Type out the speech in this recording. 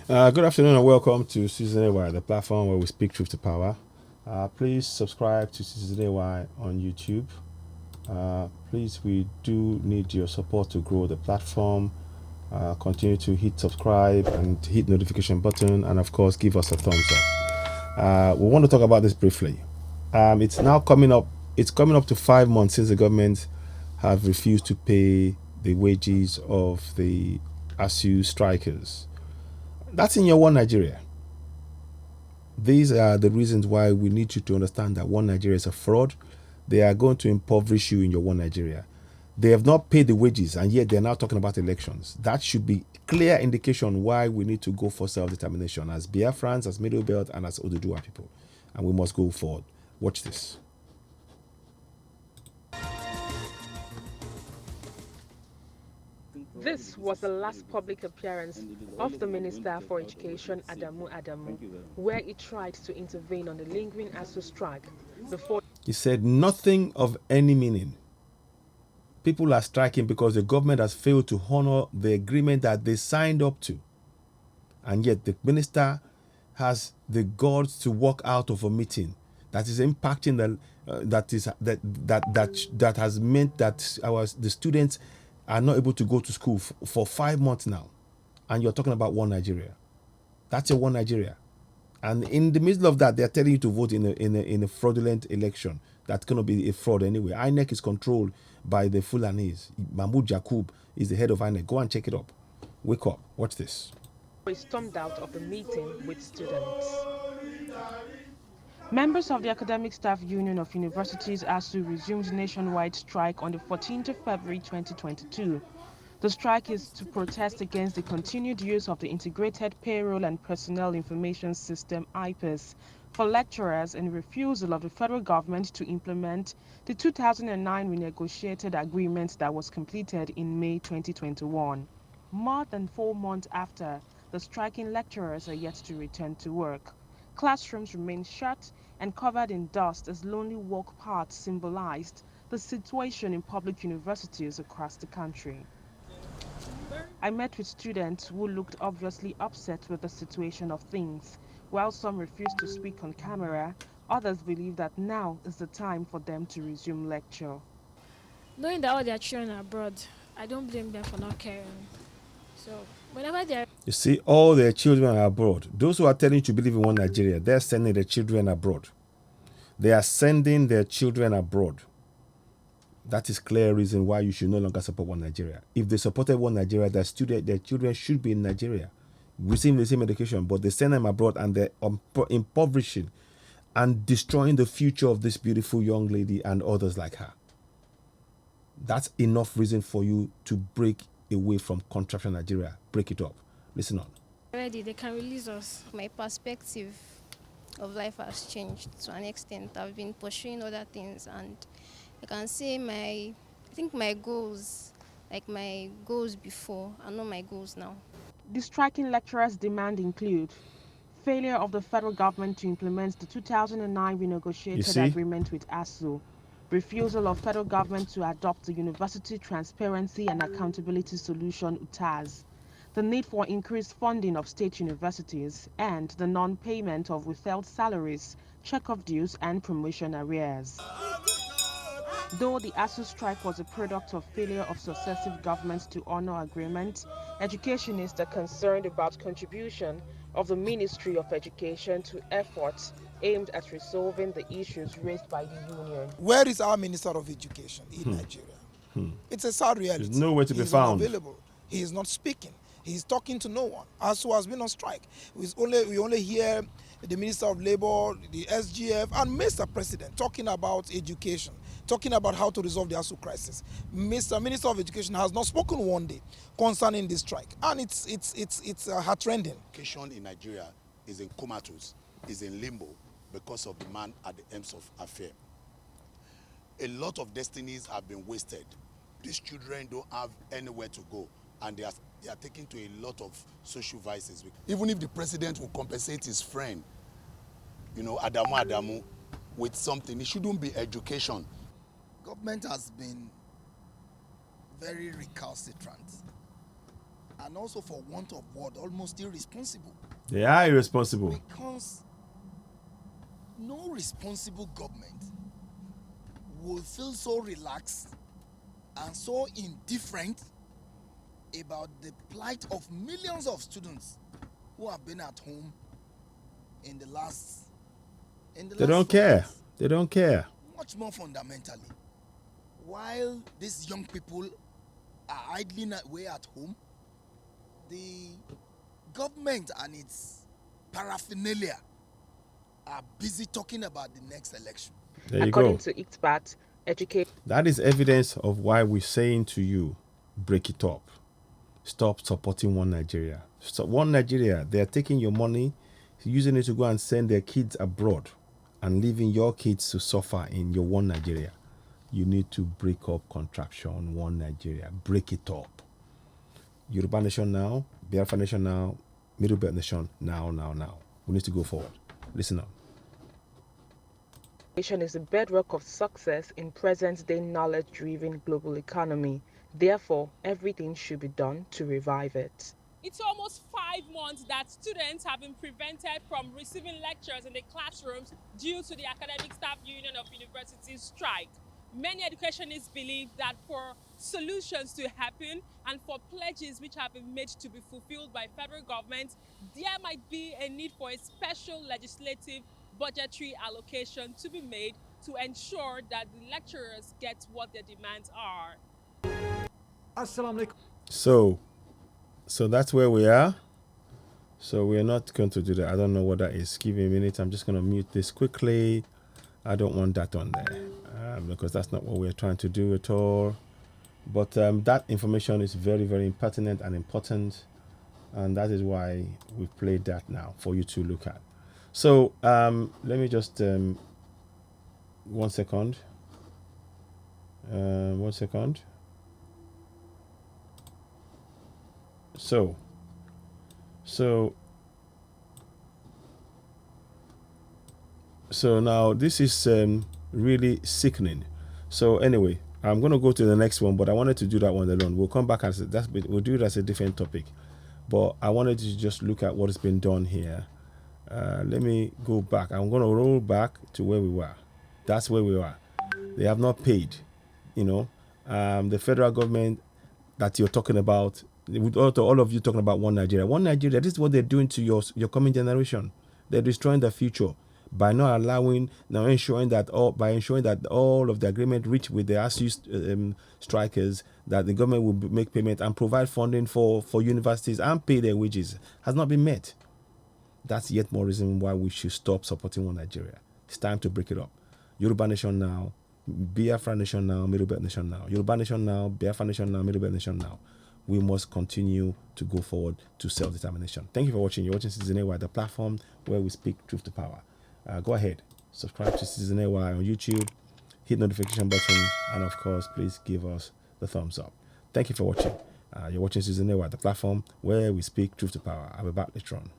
Good afternoon and welcome to Season AY, the platform where we speak truth to power. Please subscribe to Season AY on YouTube. Please, we do need your support to grow the platform. Continue to hit subscribe and hit notification button, and of course, give us a thumbs up. We want to talk about this briefly. It's now coming up. It's coming up to 5 months since the government have refused to pay the wages of the Assu strikers. That's in your one Nigeria. These are the reasons why we need you to understand that one Nigeria is a fraud. They are going to impoverish you in your one Nigeria. They have not paid the wages and yet they're now talking about elections. That should be clear indication why we need to go for self-determination as Biafrans, as Middle Belt, and as Oduduwa people. And we must go forward. Watch this. This was the last public appearance of the Minister for Education, Adamu, where he tried to intervene on the lingering ASU strike before. He said nothing of any meaning. People are striking because the government has failed to honor the agreement that they signed up to. And yet the minister has the guts to walk out of a meeting that is impacting that has meant that the students are not able to go to school for 5 months now. And you're talking about one Nigeria. That's a one Nigeria. And in the middle of that, they're telling you to vote in a fraudulent election. That's going to be a fraud anyway. INEC is controlled by the Fulanese. Mahmoud Jakub is the head of INEC. Go and check it up. Wake up. Watch this. He stormed out of the meeting with students. Members of the Academic Staff Union of Universities ASU resumed nationwide strike on the 14th of February 2022. The strike is to protest against the continued use of the Integrated Payroll and Personnel Information System (IPIS) for lecturers and refusal of the federal government to implement the 2009 renegotiated agreement that was completed in May 2021. More than 4 months after, the striking lecturers are yet to return to work. Classrooms remain shut and covered in dust as lonely walk paths symbolized the situation in public universities across the country. I met with students who looked obviously upset with the situation of things. While some refused to speak on camera, others believe that now is the time for them to resume lecture. Knowing that all their children are abroad, I don't blame them for not caring. So whenever they're You see, all their children are abroad. Those who are telling you to believe in one Nigeria, they're sending their children abroad. They are sending their children abroad. That is clear reason why you should no longer support one Nigeria. If they supported one Nigeria, their children should be in Nigeria, receiving the same education, but they send them abroad and they're impoverishing and destroying the future of this beautiful young lady and others like her. That's enough reason for you to break away from contraption Nigeria. Break it up. Listen on. ready, they can release us. My perspective of life has changed to an extent. I've been pursuing other things, and I can say I think my goals, like my goals before, are not my goals now. The striking lecturers' demand include failure of the federal government to implement the 2009 renegotiated agreement with ASU, refusal of federal government to adopt the University Transparency and Accountability Solution (UTAS), the need for increased funding of state universities, and the non-payment of withheld salaries, check-off dues, and promotion arrears. Though the ASU strike was a product of failure of successive governments to honor agreements, educationists are concerned about contribution of the Ministry of Education to efforts aimed at resolving the issues raised by the union. Where is our Minister of Education in Nigeria? It's a sad reality. There's nowhere to be found. He's unavailable. He is not speaking. He's talking to no one. ASU has been on strike. We only hear the Minister of Labour, the SGF, and Mr. President talking about education, talking about how to resolve the ASU crisis. Mr. Minister of Education has not spoken one day concerning this strike, and it's heart-rending. Education in Nigeria is in comatose, is in limbo because of the man at the ends of affair. A lot of destinies have been wasted. These children don't have anywhere to go, and they are taken to a lot of social vices. Even if the president will compensate his friend, Adamu, with something, it shouldn't be education. Government has been very recalcitrant and also for want of word, almost irresponsible. They are irresponsible. Because no responsible government will feel so relaxed and so indifferent about the plight of millions of students who have been at home in the last They don't 4 care. years. They don't care. Much more fundamentally, while these young people are idling away at home, the government and its paraphernalia are busy talking about the next election. There you According go. to ICTBAT, education That is evidence of why we're saying to you, break it up. Stop supporting one Nigeria. So one Nigeria, they're taking your money, using it to go and send their kids abroad and leaving your kids to suffer in your one Nigeria. You need to break up contraction, one Nigeria. Break it up. Yoruba Nation now, Biafra Nation now, Middle Belt Nation now. We need to go forward. Listen up. is the bedrock of success in present-day knowledge-driven global economy. Therefore, everything should be done to revive it. It's almost 5 months that students have been prevented from receiving lectures in the classrooms due to the Academic Staff Union of Universities strike. Many educationists believe that for solutions to happen and for pledges which have been made to be fulfilled by federal government, there might be a need for a special legislative budgetary allocation to be made to ensure that the lecturers get what their demands are. So that's where we are. So we're not going to do that. I don't know what that is. Give me a minute. I'm just going to mute this quickly. I don't want that on there because that's not what we're trying to do at all. But that information is very, very pertinent and important. And that is why we played that now for you to look at. So let me just 1 second. 1 second. So now this is really sickening. So anyway, I'm going to go to the next one, but I wanted to do that one alone. We'll come back as we'll do it as a different topic. But I wanted to just look at what has been done here. Let me go back. I'm going to roll back to where we were. That's where we are. They have not paid. The federal government that you're talking about, with all of you talking about one Nigeria, this is what they're doing to your coming generation. They're destroying the future by not allowing, ensuring that all of the agreement reached with the Assu strikers, that the government will make payment and provide funding for universities and pay their wages, has not been met. That's yet more reason why we should stop supporting one Nigeria. It's time to break it up. Yoruba Nation now, Biafra Nation now, Middle Belt Nation now. Yoruba Nation now, Biafra Nation now, Middle Belt Nation now. We must continue to go forward to self-determination. Thank you for watching. You're watching Citizen AY, the platform where we speak truth to power. Go ahead, subscribe to Citizen AY on YouTube, hit notification button, and of course, please give us the thumbs up. Thank you for watching. You're watching Citizen AY, the platform where we speak truth to power. I'll be back later on.